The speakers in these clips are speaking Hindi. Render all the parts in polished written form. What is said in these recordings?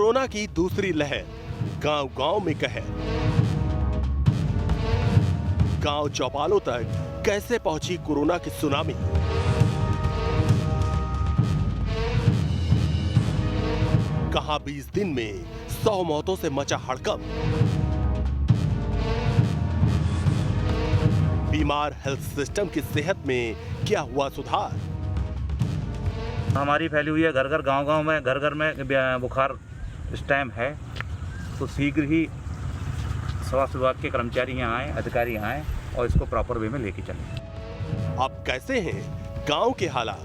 कोरोना की दूसरी लहर, गांव-गांव में कहर। गांव चौपालों तक कैसे पहुंची कोरोना की सुनामी? कहां 20 दिन में 100 मौतों से मचा हड़कंप? बीमार हेल्थ सिस्टम की सेहत में क्या हुआ सुधार? हमारी फैली हुई है घर घर गांव-गांव में, घर-घर में बुखार इस टाइम है, तो शीघ्र ही स्वास्थ्य विभाग के कर्मचारी यहाँ आए, अधिकारी यहाँ आए और इसको प्रॉपर वे में लेके चले। अब कैसे हैं गांव के हालात?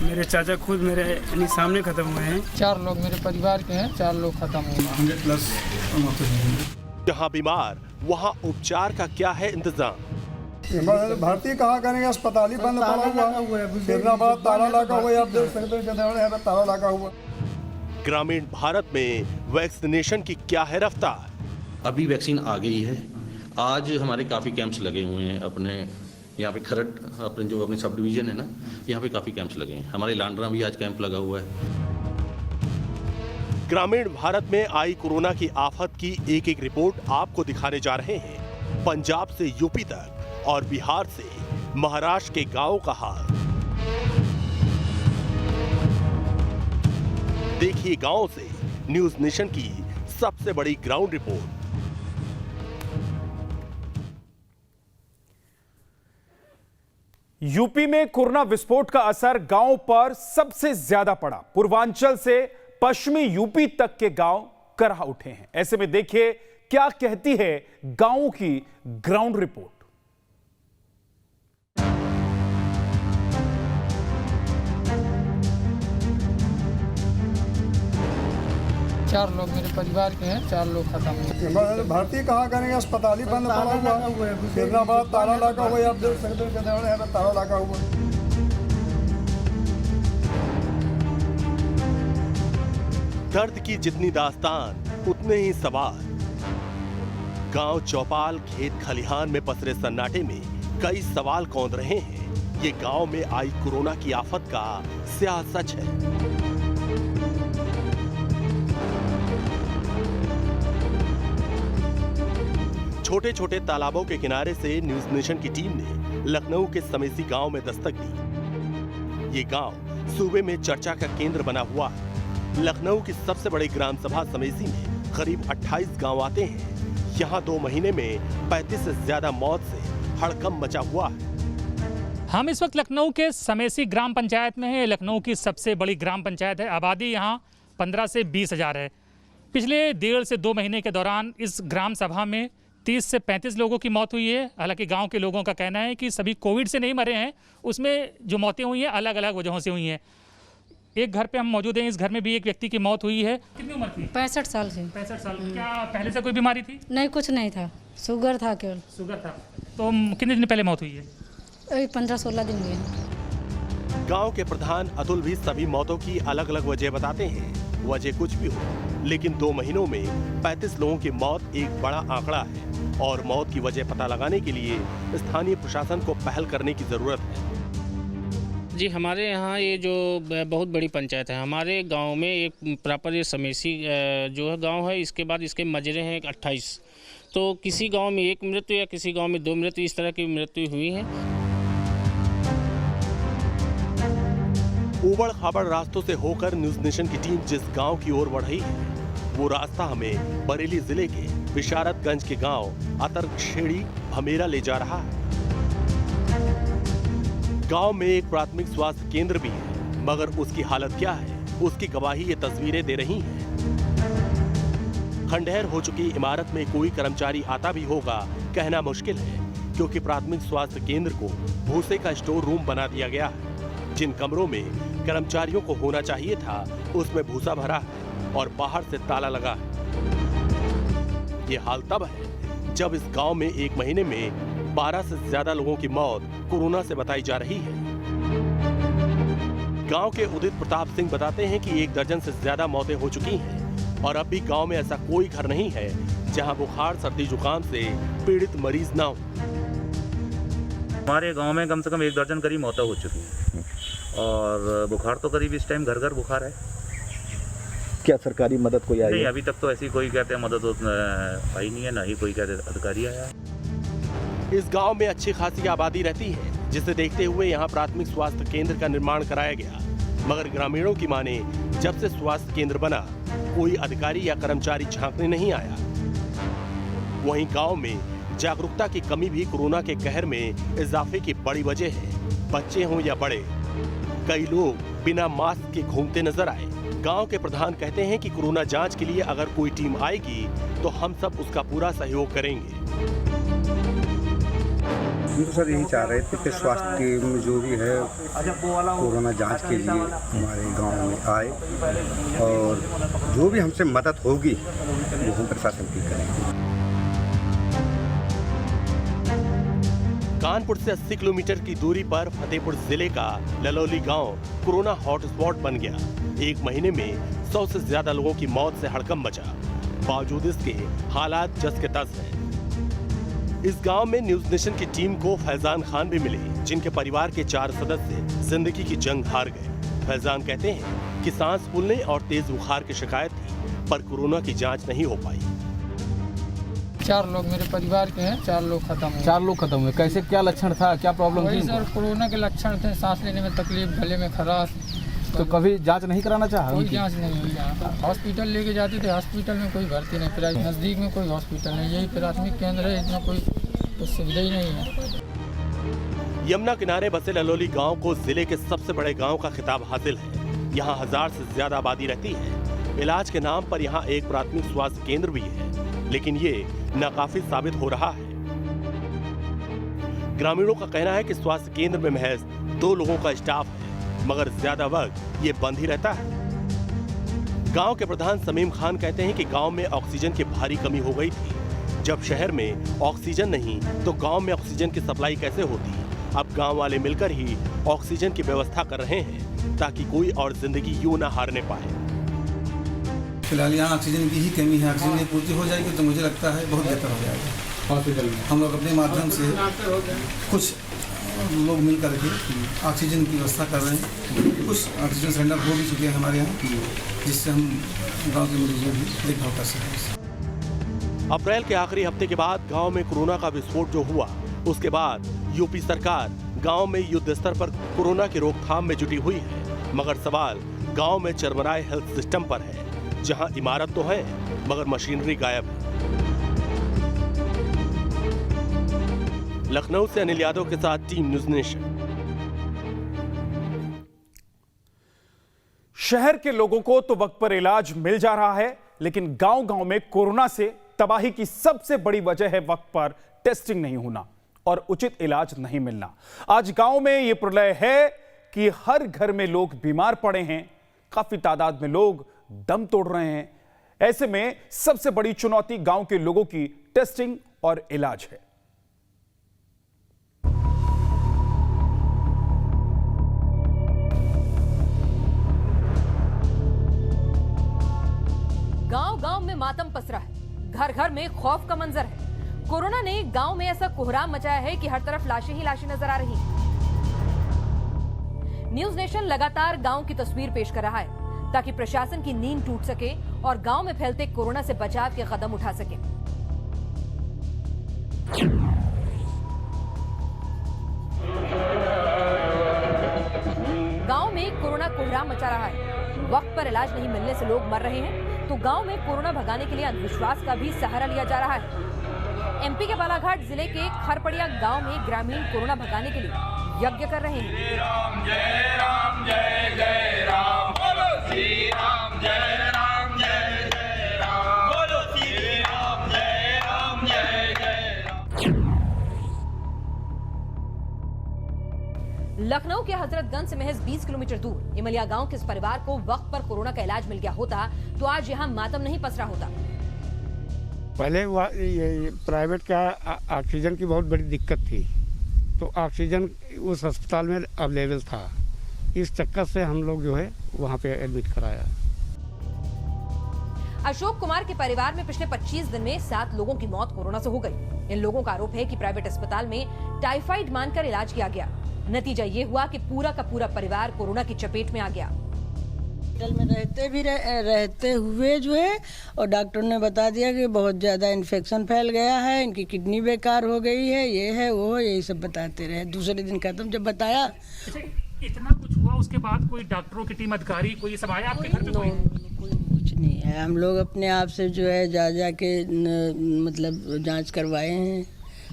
मेरे चाचा खुद मेरे सामने खत्म हुए हैं। 4 लोग मेरे परिवार के हैं, 4 लोग खत्म हुए हैं। 100+ जहां बीमार वहां उपचार का क्या है इंतजाम? भर्ती कहाँ करेंगे? अस्पताल ही बंद पड़ा हुआ है, कितना बड़ा ताला लगा हुआ है, आप देख सकते हैं ताला लगा हुआ। ग्रामीण भारत में वैक्सीनेशन की क्या है रफ्तार? अभी वैक्सीन आ गई है। आज हमारे काफ़ी कैंप्स लगे हुए हैं अपने यहाँ पे खरट, अपने जो अपने सब डिवीज़न है ना, यहाँ पे काफ़ी कैंप्स लगे हैं। हमारे लांडरा भी आज कैंप लगा हुआ है। ग्रामीण भारत में आई कोरोना की आफत की एक एक रिपोर्ट आपको दिखाने जा रहे हैं। पंजाब से यूपी तक और बिहार से महाराष्ट्र के गांवों का हाल। देखिए गांव से न्यूज नेशन की सबसे बड़ी ग्राउंड रिपोर्ट। यूपी में कोरोना विस्फोट का असर गांव पर सबसे ज्यादा पड़ा। पूर्वांचल से पश्चिमी यूपी तक के गांव करह उठे हैं। ऐसे में देखिए क्या कहती है गांवों की ग्राउंड रिपोर्ट। 4 लोग मेरे परिवार के हैं, 4 लोग खत्म हुए हैं। भर्ती कहाँ करेंगे? अस्पताल ही बंद पड़ा हुआ है, कितना बड़ा ताला लगा हुआ है, आप देख सकते हैं कितना ताला लगा हुआ है। दर्द की जितनी दास्तान उतने ही सवाल। गांव चौपाल खेत खलिहान में पसरे सन्नाटे में कई सवाल कौंध रहे हैं। ये गांव में आई कोरोना की आफत का स्याह सच है। छोटे छोटे तालाबों के किनारे से न्यूज नेशन की टीम ने लखनऊ के समेसी गांव में दस्तक दी। ये गांव सूबे में चर्चा का केंद्र बना हुआ है। लखनऊ की सबसे बड़ी ग्राम सभा समेसी में करीब 28 गांव आते हैं। यहाँ 2 महीने में 35 से ज्यादा मौत से हड़कंप मचा हुआ है। हम इस वक्त लखनऊ के समेसी ग्राम पंचायत में हैं। लखनऊ की सबसे बड़ी ग्राम पंचायत है। आबादी यहाँ 15 से 20 हजार है। पिछले 1.5 से 2 महीने के दौरान इस ग्राम सभा में 30 से 35 लोगों की मौत हुई है। हालांकि गांव के लोगों का कहना है कि सभी कोविड से नहीं मरे हैं, उसमें जो मौतें हुई हैं अलग अलग वजहों से हुई हैं। एक घर पे हम मौजूद हैं। इस घर में भी एक व्यक्ति की मौत हुई है। कितनी उम्र थी? 65 साल से। 65 साल। क्या पहले से कोई बीमारी थी? नहीं, कुछ नहीं था, शुगर था केवल। शुगर था। तो कितने दिन पहले मौत हुई है? 15-16 दिन हुए। गांव के प्रधान अतुल भी सभी मौतों की अलग अलग वजह बताते हैं। वजह कुछ भी हो, लेकिन 2 महीनों में 35 लोगों की मौत एक बड़ा आंकड़ा है और मौत की वजह पता लगाने के लिए स्थानीय प्रशासन को पहल करने की जरूरत है। जी, हमारे यहाँ ये जो बहुत बड़ी पंचायत है, हमारे गांव में एक प्रॉपर ये समेसी जो है गांव है, इसके बाद इसके मजरे हैं 28। तो किसी गांव में 1 मृत्यु या किसी गांव में 2 मृत्यु, इस तरह की मृत्यु हुई है। उबड़ खाबड़ रास्तों से होकर न्यूज नेशन की टीम जिस गांव की ओर बढ़ रही है, वो रास्ता हमें बरेली जिले के बिशारतगंज के गांव अतरखेड़ी भमेरा ले जा रहा है। गांव में एक प्राथमिक स्वास्थ्य केंद्र भी है, मगर उसकी हालत क्या है, उसकी गवाही ये तस्वीरें दे रही हैं। खंडहर हो चुकी इमारत में कोई कर्मचारी आता भी होगा कहना मुश्किल है, क्योंकि प्राथमिक स्वास्थ्य केंद्र को भूसे का स्टोर रूम बना दिया गया है। जिन कमरों में कर्मचारियों को होना चाहिए था, उसमें भूसा भरा है और बाहर से ताला लगा है। ये हाल तब है जब इस गांव में 1 महीने में 12 से ज्यादा लोगों की मौत कोरोना से बताई जा रही है। गांव के उदित प्रताप सिंह बताते हैं कि 1 दर्जन से ज्यादा मौतें हो चुकी हैं और अब भी गांव में ऐसा कोई घर नहीं है जहां बुखार सर्दी जुकाम से पीड़ित मरीज ना हो। हमारे गांव में कम से कम 1 दर्जन करीब मौतें हो चुकी हैं और बुखार तो करीब इस टाइम घर घर बुखार है। क्या सरकारी मदद कोई आई नहीं, है? अभी तक तो ऐसी कोई कहते हैं मदद आई नहीं है, ना ही कोई कहते अधिकारी आया है। इस गांव में अच्छी खासी आबादी रहती है, जिसे देखते हुए यहां प्राथमिक स्वास्थ्य केंद्र का निर्माण कराया गया। मगर ग्रामीणों की माने, जब से स्वास्थ्य केंद्र बना, कोई अधिकारी या कर्मचारी झांकने नहीं आया। वहीं गांव में जागरूकता की कमी भी कोरोना के कहर में इजाफे की बड़ी वजह है। बच्चे हों या बड़े, कई लोग बिना मास्क के घूमते नजर आए। गांव के प्रधान कहते हैं कि कोरोना जांच के लिए अगर कोई टीम आएगी तो हम सब उसका पूरा सहयोग करेंगे। हम तो सर यही चाह रहे थे कि स्वास्थ्य टीम जो भी है कोरोना जांच के लिए हमारे गांव में आए और जो भी हमसे मदद होगी वो हम प्रशासन की करेंगे। कानपुर से 80 किलोमीटर की दूरी पर फतेहपुर जिले का ललौली गांव कोरोना हॉटस्पॉट बन गया। एक महीने में 100 से ज्यादा लोगों की मौत से हड़कंप मचा। बावजूद इसके हालात जस के तस हैं। इस गांव में न्यूज नेशन की टीम को फैजान खान भी मिले, जिनके परिवार के 4 सदस्य जिंदगी की जंग हार गए। फैजान कहते हैं कि सांस फूलने और तेज बुखार की शिकायत थी, पर कोरोना की जांच नहीं हो पाई। 4 लोग मेरे परिवार के हैं, 4 लोग खत्म हुए। 4 लोग खत्म हुए। कैसे, क्या लक्षण था, क्या प्रॉब्लम वही थी? सर कोरोना के लक्षण थे, सांस लेने में तकलीफ, गले में खराश। तो कभी जांच नहीं कराना चाहा? कोई जांच नहीं हुई यहाँ पर। हॉस्पिटल लेके जाते थे, हॉस्पिटल में कोई भर्ती नहीं। प्राइवेट नज़दीक में कोई हॉस्पिटल नहीं, यही प्राथमिक केंद्र है, इसमें कोई सुविधा ही नहीं है। यमुना किनारे बसे ललौली गांव को जिले के सबसे बड़े गांव का खिताब हासिल है। यहाँ 1000 से ज्यादा आबादी रहती है। इलाज के नाम पर यहाँ एक प्राथमिक स्वास्थ्य केंद्र भी है, लेकिन ये नाकाफी साबित हो रहा है। ग्रामीणों का कहना है कि स्वास्थ्य केंद्र में महज 2 लोगों का स्टाफ है, मगर ज्यादा वक्त ये बंद ही रहता है। गांव के प्रधान समीम खान कहते हैं कि गांव में ऑक्सीजन की भारी कमी हो गई थी। जब शहर में ऑक्सीजन नहीं तो गांव में ऑक्सीजन की सप्लाई कैसे होती? अब गांव वाले मिलकर ही ऑक्सीजन की व्यवस्था कर रहे हैं, ताकि कोई और जिंदगी यूं न हारने पाए। फिलहाल यहाँ ऑक्सीजन की ही कमी है। ऑक्सीजन की पूर्ति हो जाएगी तो मुझे लगता है बहुत बेहतर हो जाएगा हॉस्पिटल में। हम लोग अपने माध्यम से कुछ लोग मिल करके ऑक्सीजन की व्यवस्था कर रहे हैं। कुछ ऑक्सीजन सिलेंडर हो भी चुके हैं हमारे यहाँ, जिससे हम गांव के मरीजों की देखभाल कर सकें। अप्रैल के आखिरी हफ्ते के बाद गांव में कोरोना का विस्फोट जो हुआ, उसके बाद यूपी सरकार गांव में युद्ध स्तर पर कोरोना की रोकथाम में जुटी हुई है। मगर सवाल गांव में चरमराए हेल्थ सिस्टम पर है, जहां इमारत तो है मगर मशीनरी गायब है। लखनऊ से अनिल यादव के साथ टीम न्यूज नेशन। शहर के लोगों को तो वक्त पर इलाज मिल जा रहा है, लेकिन गांव-गांव में कोरोना से तबाही की सबसे बड़ी वजह है वक्त पर टेस्टिंग नहीं होना और उचित इलाज नहीं मिलना। आज गांव में यह प्रलय है कि हर घर में लोग बीमार पड़े हैं, काफी तादाद में लोग दम तोड़ रहे हैं। ऐसे में सबसे बड़ी चुनौती गांव के लोगों की टेस्टिंग और इलाज है। गांव-गांव में मातम पसरा है, घर-घर में खौफ का मंजर है। कोरोना ने गांव में ऐसा कोहराम मचाया है कि हर तरफ लाशें ही लाशें नजर आ रही हैं। न्यूज नेशन लगातार गांव की तस्वीर पेश कर रहा है, ताकि प्रशासन की नींद टूट सके और गांव में फैलते कोरोना से बचाव के कदम उठा सके। गांव में कोरोना कोहराम मचा रहा है। वक्त पर इलाज नहीं मिलने से लोग मर रहे हैं, तो गांव में कोरोना भगाने के लिए अंधविश्वास का भी सहारा लिया जा रहा है। एमपी के बालाघाट जिले के खरपड़िया गांव में ग्रामीण कोरोना भगाने के लिए यज्ञ कर रहे हैं। जय राम जय राम जय जय राम, बोलो श्री राम जय राम जय जय राम, बोलो श्री राम जय राम जय जय राम। लखनऊ के हजरतगंज से महज 20 किलोमीटर दूर इमलिया गांव के इस परिवार को वक्त पर कोरोना का इलाज मिल गया होता तो आज यहां मातम नहीं पसरा होता। पहले प्राइवेट का ऑक्सीजन की बहुत बड़ी दिक्कत थी, तो ऑक्सीजन उस अस्पताल में अवेलेबल था। इस चक्कर से हम लोग जो है वहाँ पे एडमिट कराया। अशोक कुमार के परिवार में पिछले 25 दिन में 7 लोगों की मौत कोरोना से हो गई। इन लोगों का आरोप है कि प्राइवेट अस्पताल में टाइफाइड मानकर इलाज किया गया। नतीजा ये हुआ कि पूरा का पूरा परिवार कोरोना की चपेट में आ गया। हॉस्पिटल में रहते हुए जो है, और डॉक्टर ने बता दिया कि बहुत ज़्यादा इन्फेक्शन फैल गया है, इनकी किडनी बेकार हो गई है, ये है वो है, यही सब बताते रहे। दूसरे दिन खत्म जब बताया। इतना कुछ हुआ, उसके बाद कोई डॉक्टरों की टीम, अधिकारी कोई सब आया आपके घर पे? कोई कुछ नहीं है। हम लोग अपने आप से जो है जा के मतलब जांच करवाए हैं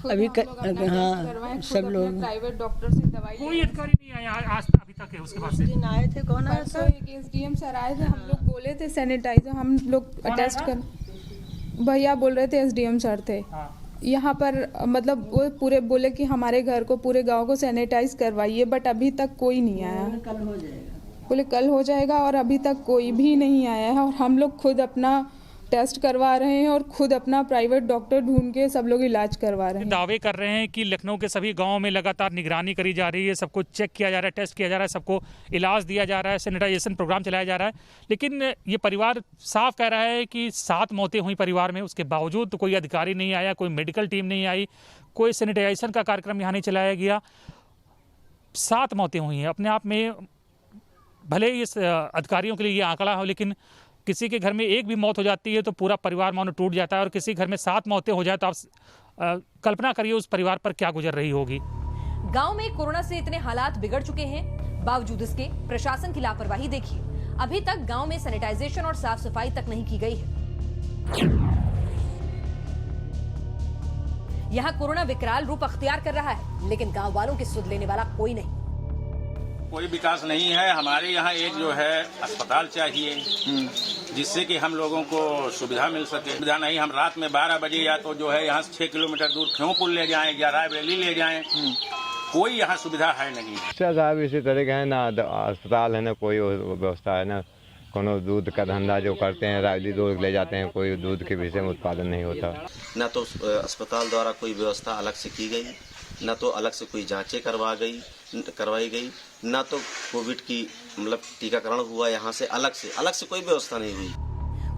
अभी हाँ सब लोग। प्राइवेट डॉक्टर से दवाई, कोई अधिकारी नहीं आया आज अभी तक है उसके बाद से? दिन आए थे, कौन आया था? एक एसडीएम सर आए थे, हम लोग बोले थे सैनिटाइजर, हम लोग टेस्ट कर, भैया बोल रहे थे, एसडीएम सर थे यहाँ पर, मतलब वो पूरे बोले कि हमारे घर को, पूरे गांव को सैनिटाइज करवाइए, बट अभी तक कोई नहीं आया। कल हो जाएगा, बोले कल हो जाएगा, और अभी तक कोई भी नहीं आया है। और हम लोग खुद अपना टेस्ट करवा रहे हैं और खुद अपना प्राइवेट डॉक्टर ढूंढ के सब लोग इलाज करवा रहे हैं। दावे कर रहे हैं कि लखनऊ के सभी गांवों में लगातार निगरानी करी जा रही है, सबको चेक किया जा रहा है, टेस्ट किया जा रहा है, सबको इलाज दिया जा रहा है, सैनिटाइजेशन प्रोग्राम चलाया जा रहा है, लेकिन ये परिवार साफ कह रहा है कि 7 मौतें हुई परिवार में, उसके बावजूद तो कोई अधिकारी नहीं आया, कोई मेडिकल टीम नहीं आई, कोई सैनिटाइजेशन का कार्यक्रम यहाँ नहीं चलाया गया। 7 मौतें हुई हैं। अपने आप में भले ही इस अधिकारियों के लिए ये आंकड़ा हो, लेकिन किसी के घर में एक भी मौत हो जाती है तो पूरा परिवार मानो टूट जाता है, और किसी घर में 7 मौतें हो जाए तो आप कल्पना करिए उस परिवार पर क्या गुजर रही होगी। गांव में कोरोना से इतने हालात बिगड़ चुके हैं, बावजूद इसके प्रशासन की लापरवाही देखिए। अभी तक गांव में सैनिटाइजेशन और साफ सफाई तक नहीं की गई है। यहाँ कोरोना विकराल रूप अख्तियार कर रहा है, लेकिन गांव वालों की सुध लेने वाला कोई नहीं। कोई विकास नहीं है। हमारे यहाँ एक जो है अस्पताल चाहिए, जिससे कि हम लोगों को सुविधा मिल सके। सुविधा नहीं, हम रात में 12 बजे या तो जो है यहाँ से 6 किलोमीटर दूर खेवपुर ले जाएं या रायबरेली ले जाएं, कोई यहाँ सुविधा है नहीं। साहब इसी तरह का है ना, अस्पताल है ना, कोई व्यवस्था है ना, कोनो दूध का धंधा जो करते हैं रायली दूध ले जाते हैं, कोई दूध के विषय में उत्पादन नहीं होता। न तो अस्पताल द्वारा कोई व्यवस्था अलग से की गई, न तो अलग से कोई जांचें करवाई गई, न तो कोविड की मतलब टीकाकरण हुआ यहाँ से अलग से कोई व्यवस्था नहीं हुई।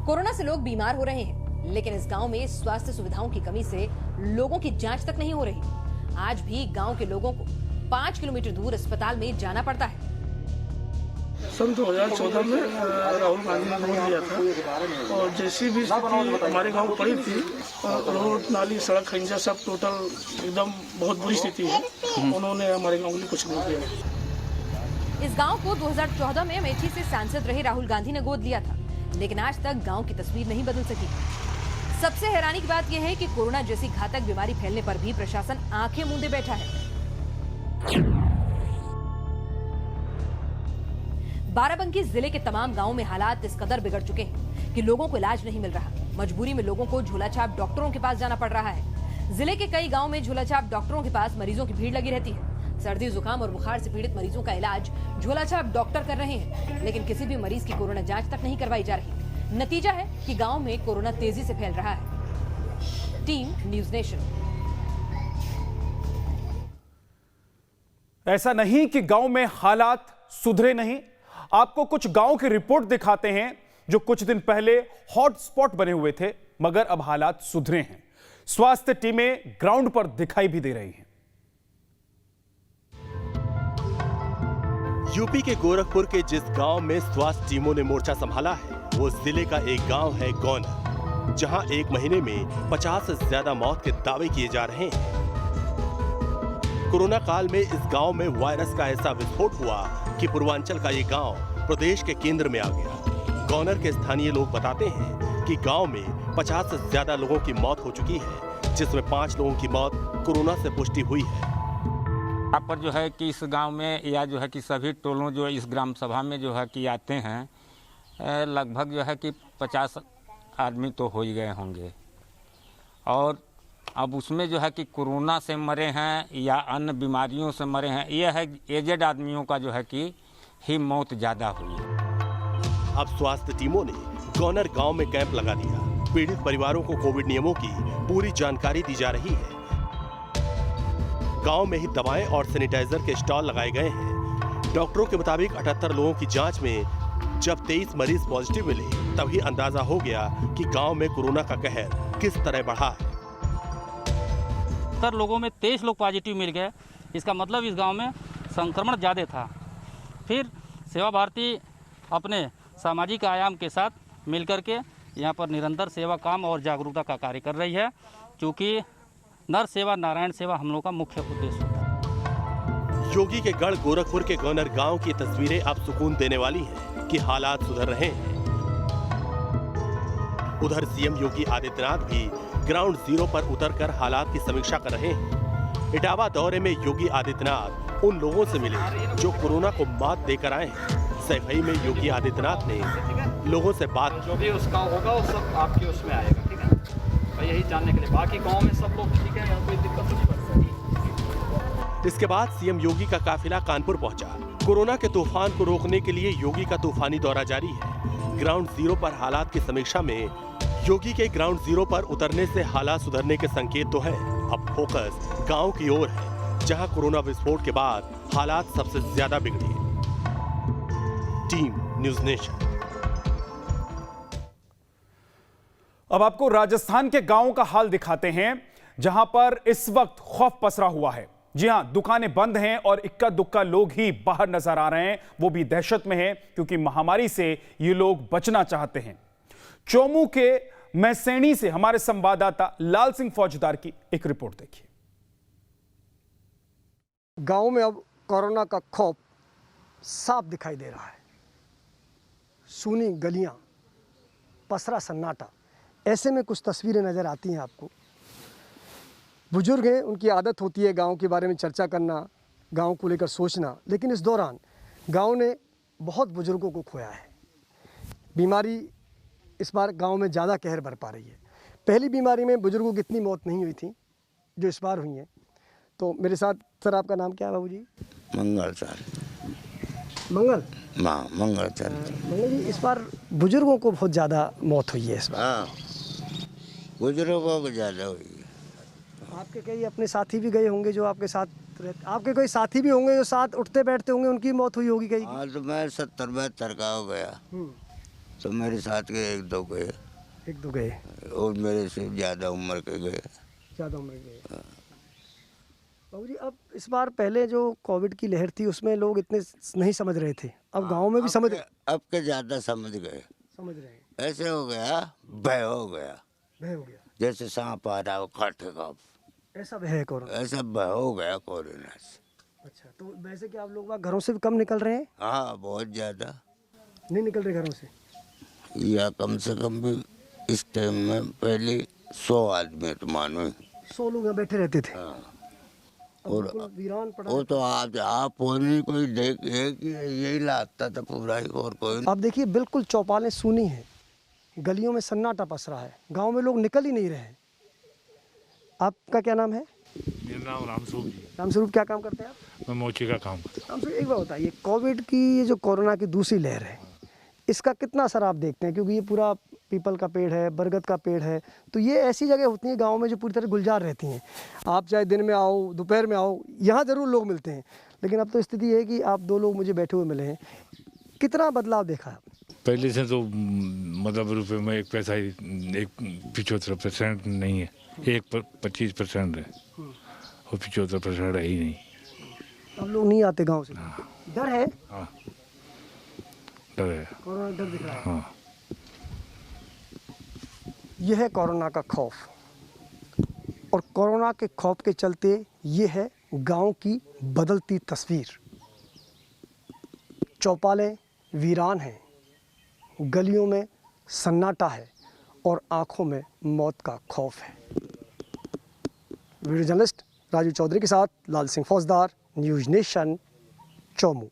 कोरोना से लोग बीमार हो रहे हैं, लेकिन इस गांव में स्वास्थ्य सुविधाओं की कमी से लोगों की जांच तक नहीं हो रही। आज भी गांव के लोगों को 5 किलोमीटर दूर अस्पताल में जाना पड़ता है। सन 2014 में राहुल गांधी ने वोट दिया था, और जैसी भी स्थिति हमारे गांव पड़ी थी, रोड नाली सड़क खंजा सब टोटल एकदम बहुत बुरी स्थिति है। उन्होंने हमारे गांव के लिए कुछ नहीं किया। इस गांव को 2014 में अमेठी से सांसद रहे राहुल गांधी ने गोद लिया था, लेकिन आज तक गांव की तस्वीर नहीं बदल सकी। सबसे हैरानी की बात यह है कि कोरोना जैसी घातक बीमारी फैलने पर भी प्रशासन आंखें मूंदे बैठा है। बाराबंकी जिले के तमाम गांवों में हालात इस कदर बिगड़ चुके हैं कि लोगों को इलाज नहीं मिल रहा। मजबूरी में लोगों को झोलाछाप डॉक्टरों के पास जाना पड़ रहा है। जिले के कई गांवों में झोलाछाप डॉक्टरों के पास मरीजों की भीड़ लगी रहती है। सर्दी, जुकाम और बुखार से पीड़ित मरीजों का इलाज झोलाछाप डॉक्टर कर रहे हैं, लेकिन किसी भी मरीज की कोरोना जांच तक नहीं करवाई जा रही। नतीजा है कि गांव में कोरोना तेजी से फैल रहा है। Team news nation. ऐसा नहीं कि गांव में हालात सुधरे नहीं, आपको कुछ गांव की रिपोर्ट दिखाते हैं जो कुछ दिन पहले हॉटस्पॉट बने हुए थे, मगर अब हालात सुधरे हैं। स्वास्थ्य टीमें ग्राउंड पर दिखाई भी दे रही हैं। यूपी के गोरखपुर के जिस गांव में स्वास्थ्य टीमों ने मोर्चा संभाला है, वो जिले का एक गांव है गौनर, जहां एक महीने में 50 से ज्यादा मौत के दावे किए जा रहे हैं। कोरोना काल में इस गांव में वायरस का ऐसा विस्फोट हुआ कि पूर्वांचल का ये गांव प्रदेश के केंद्र में आ गया। गौनर के स्थानीय लोग बताते हैं कि गांव में 50 से ज्यादा लोगों की मौत हो चुकी है, जिसमें 5 लोगों की मौत कोरोना से पुष्टि हुई है। यहाँ पर जो है कि इस गांव में या जो है कि सभी टोलों जो इस ग्राम सभा में जो है कि आते हैं, लगभग जो है कि 50 आदमी तो हो ही गए होंगे, और अब उसमें जो है कि कोरोना से मरे हैं या अन्य बीमारियों से मरे हैं, यह है एजेड आदमियों का जो है कि ही मौत ज़्यादा हुई है। अब स्वास्थ्य टीमों ने गौनर गांव में कैंप लगा दिया। पीड़ित परिवारों को कोविड नियमों की पूरी जानकारी दी जा रही है। गांव में ही दवाएं और सैनिटाइजर के स्टॉल लगाए गए हैं। डॉक्टरों के मुताबिक 78 लोगों की जांच में जब 23 मरीज पॉजिटिव मिले, तभी अंदाजा हो गया कि गांव में कोरोना का कहर किस तरह बढ़ा है। 70 लोगों में 23 लोग पॉजिटिव मिल गए। इसका मतलब इस गांव में संक्रमण ज़्यादा था। फिर सेवा भारती अपने सामाजिक आयाम के साथ मिलकर के यहाँ पर निरंतर सेवा काम और जागरूकता का कार्य कर रही है, क्योंकि नर सेवा नारायण सेवा हम लोग का मुख्य उद्देश्य होता है। योगी के गढ़ गोरखपुर के गौनर गांव की तस्वीरें अब सुकून देने वाली हैं कि हालात सुधर रहे हैं। उधर सीएम योगी आदित्यनाथ भी ग्राउंड जीरो पर उतरकर हालात की समीक्षा कर रहे हैं। इटावा दौरे में योगी आदित्यनाथ उन लोगों से मिले जो कोरोना को मात देकर आए हैं। सैफई में योगी आदित्यनाथ ने लोगों से बात, जो भी उसका होगा वो सब आपके उसमें आएगा, ठीक है। और यही जानने के लिए बाकी गांव में सब लोग ठीक है, कोई दिक्कत नहीं पड़ सकती। इसके बाद सीएम योगी का काफिला कानपुर पहुंचा। कोरोना के तूफान को रोकने के लिए योगी का तूफानी दौरा जारी है। ग्राउंड जीरो पर हालात की समीक्षा में योगी के ग्राउंड जीरो पर उतरने से हालात सुधरने के संकेत तो है। अब फोकस गांव की ओर है, जहां कोरोना विस्फोट के बाद हालात सबसे ज्यादा बिगड़े। Team news nation. अब आपको राजस्थान के गांवों का हाल दिखाते हैं, जहां पर इस वक्त खौफ पसरा हुआ है। जी हां, दुकानें बंद हैं और इक्का दुक्का लोग ही बाहर नजर आ रहे हैं। वो भी दहशत में हैं, क्योंकि महामारी से ये लोग बचना चाहते हैं। चोमू के मैसेणी से हमारे संवाददाता लाल सिंह फौजदार की एक रिपोर्ट देखिए। गांव में अब कोरोना का खौफ साफ दिखाई दे रहा है। सूनी गलियां, पसरा सन्नाटा, ऐसे में कुछ तस्वीरें नज़र आती हैं आपको। बुजुर्ग हैं, उनकी आदत होती है गांव के बारे में चर्चा करना, गांव को लेकर सोचना, लेकिन इस दौरान गांव ने बहुत बुजुर्गों को खोया है। बीमारी इस बार गांव में ज़्यादा कहर बरपा रही है। पहली बीमारी में बुजुर्गों की इतनी मौत नहीं हुई थी जो इस बार हुई हैं। तो मेरे साथ सर, आपका नाम क्या है बाबू जी? मंगल सर। मंगल? हाँ, मंगल सर। मंगल जी, इस बार बुजुर्गों को बहुत ज़्यादा मौत हुई है इस बार। हाँ, बुजुर्गों को ज़्यादा हुई है। आपके कई अपने साथी भी गए होंगे जो आपके साथ रहते, आपके कोई साथी भी होंगे जो साथ उठते बैठते होंगे, उनकी मौत हुई होगी कहीं? हाँ, तो मैं 70-72 का हो गया, तो मेरे साथ के एक दो गए, और मेरे से ज़्यादा उम्र के गए। ज़्यादा उम्र के गए। बाबू जी, अब इस बार पहले जो कोविड की लहर थी उसमें लोग इतने नहीं समझ रहे थे, अब गांव में भी समझ, अब के ज़्यादा समझ गए, समझ रहे हैं। ऐसे हो गया, भय हो गया, भय हो गया, जैसे सांप आ रहा हो काटेगा, ऐसा भय है कोरोना, ऐसा भय हो गया कोरोना से। अच्छा, तो वैसे कि आप लोग घरों से भी कम निकल रहे हैं? हाँ, बहुत ज़्यादा नहीं निकल रहे घरों से, या कम से कम भी इस टाइम में पहले 100 आदमी तो मानो 100 लोग यहाँ बैठे रहते थे। हाँ। और वो तो आप होने कोई देख यही लगता था पूरा ही, और कोई। आप देखिए, बिल्कुल चौपालें सूनी हैं, गलियों में सन्नाटा पसरा है, गांव में लोग निकल ही नहीं रहे हैं। आपका क्या नाम है? मेरा नाम रामस्वरूप जी। रामस्वरूप, क्या काम करते हैं आप? मैं मोची का काम करता हूँ। रामस्वरूप, एक बात बताइए, कोविड की ये जो कोरोना की दूसरी लहर है, इसका कितना असर आप देखते हैं? क्योंकि ये पूरा पीपल का पेड़ है, बरगद का पेड़ है, तो ये ऐसी जगह होती हैं गांव में जो पूरी तरह गुलजार रहती हैं। आप चाहे दिन में आओ, दोपहर में आओ, यहाँ ज़रूर लोग मिलते हैं, लेकिन अब तो स्थिति है कि आप 2 लोग मुझे बैठे हुए मिले हैं। कितना बदलाव देखा है? पहले से तो मतलब रुपये में एक पैसा ही, एक 75% नहीं है, 25% है, और 75% है ही नहीं। अब लोग नहीं आते गाँव से, डर है? हाँ, डर है, कोरोना डर दिख रहा है। हाँ। यह है कोरोना का खौफ, और कोरोना के खौफ के चलते ये है गांव की बदलती तस्वीर। चौपालें वीरान हैं, गलियों में सन्नाटा है, और आंखों में मौत का खौफ है। वीडियो जर्नलिस्ट राजू चौधरी के साथ लाल सिंह फौजदार, न्यूज़ नेशन, चौमू।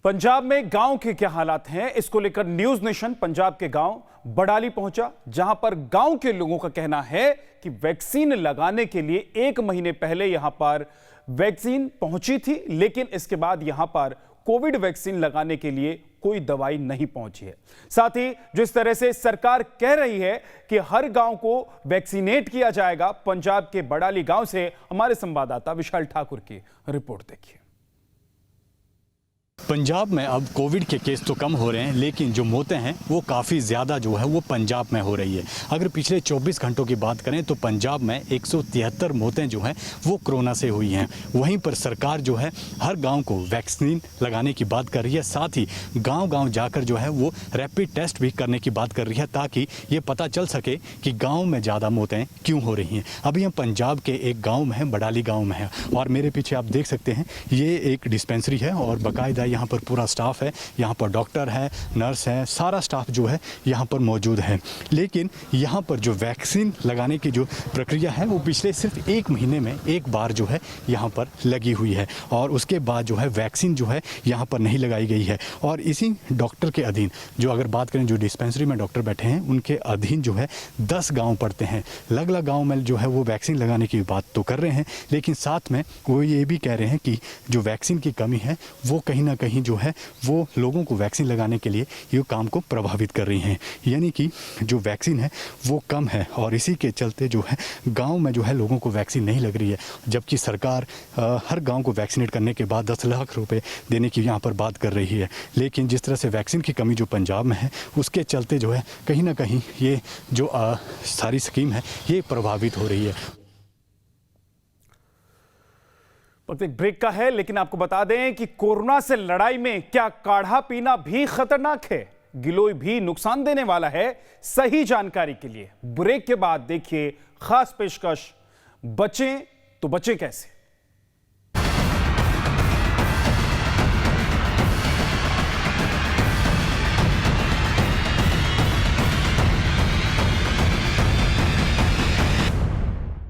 पंजाब में गांव के क्या हालात हैं, इसको लेकर न्यूज़ नेशन पंजाब के गांव बड़ाली पहुंचा, जहां पर गांव के लोगों का कहना है कि वैक्सीन लगाने के लिए 1 महीने पहले यहां पर वैक्सीन पहुंची थी, लेकिन इसके बाद यहां पर कोविड वैक्सीन लगाने के लिए कोई दवाई नहीं पहुंची है। साथ ही जिस तरह से सरकार कह रही है कि हर गांव को वैक्सीनेट किया जाएगा, पंजाब के बड़ाली गांव से हमारे संवाददाता विशाल ठाकुर की रिपोर्ट देखिए। पंजाब में अब कोविड के केस तो कम हो रहे हैं, लेकिन जो मौतें हैं वो काफ़ी ज़्यादा जो है वो पंजाब में हो रही है। अगर पिछले 24 घंटों की बात करें तो पंजाब में 173 मौतें जो हैं वो कोरोना से हुई हैं। वहीं पर सरकार जो है हर गांव को वैक्सीन लगाने की बात कर रही है, साथ ही गांव-गांव जाकर जो है वो रैपिड टेस्ट भी करने की बात कर रही है, ताकि ये पता चल सके कि गाँव में ज़्यादा मौतें क्यों हो रही हैं। अभी हम पंजाब के एक गाँव में हैं, बडाली गाँव में है, और मेरे पीछे आप देख सकते हैं ये एक डिस्पेंसरी है और बाकायदा यहाँ पर पूरा स्टाफ है। यहाँ पर डॉक्टर है, नर्स है, सारा स्टाफ जो है यहाँ पर मौजूद है। लेकिन यहाँ पर जो वैक्सीन लगाने की जो प्रक्रिया है वो पिछले सिर्फ 1 महीने में एक बार जो है यहाँ पर लगी हुई है, और उसके बाद जो है वैक्सीन जो है यहाँ पर नहीं लगाई गई है। और इसी डॉक्टर के अधीन जो अगर बात करें, जो डिस्पेंसरी में डॉक्टर बैठे हैं उनके अधीन जो है 10 गाँव पड़ते हैं। अलग अलग गाँव में जो है वो वैक्सीन लगाने की बात तो कर रहे हैं, लेकिन साथ में वो ये भी कह रहे हैं कि जो वैक्सीन की कमी है वो कहीं ना कहीं जो है वो लोगों को वैक्सीन लगाने के लिए ये काम को प्रभावित कर रही हैं। यानी कि जो वैक्सीन है वो कम है, और इसी के चलते जो है गांव में जो है लोगों को वैक्सीन नहीं लग रही है। जबकि सरकार हर गांव को वैक्सीनेट करने के बाद 10 लाख रुपए देने की यहाँ पर बात कर रही है, लेकिन जिस तरह से वैक्सीन की कमी जो पंजाब में है उसके चलते जो है कहीं ना कहीं ये जो सारी स्कीम है ये प्रभावित हो रही है। वक्त एक ब्रेक का है, लेकिन आपको बता दें कि कोरोना से लड़ाई में क्या काढ़ा पीना भी खतरनाक है, गिलोय भी नुकसान देने वाला है। सही जानकारी के लिए ब्रेक के बाद देखिए खास पेशकश, बचें तो बचें कैसे।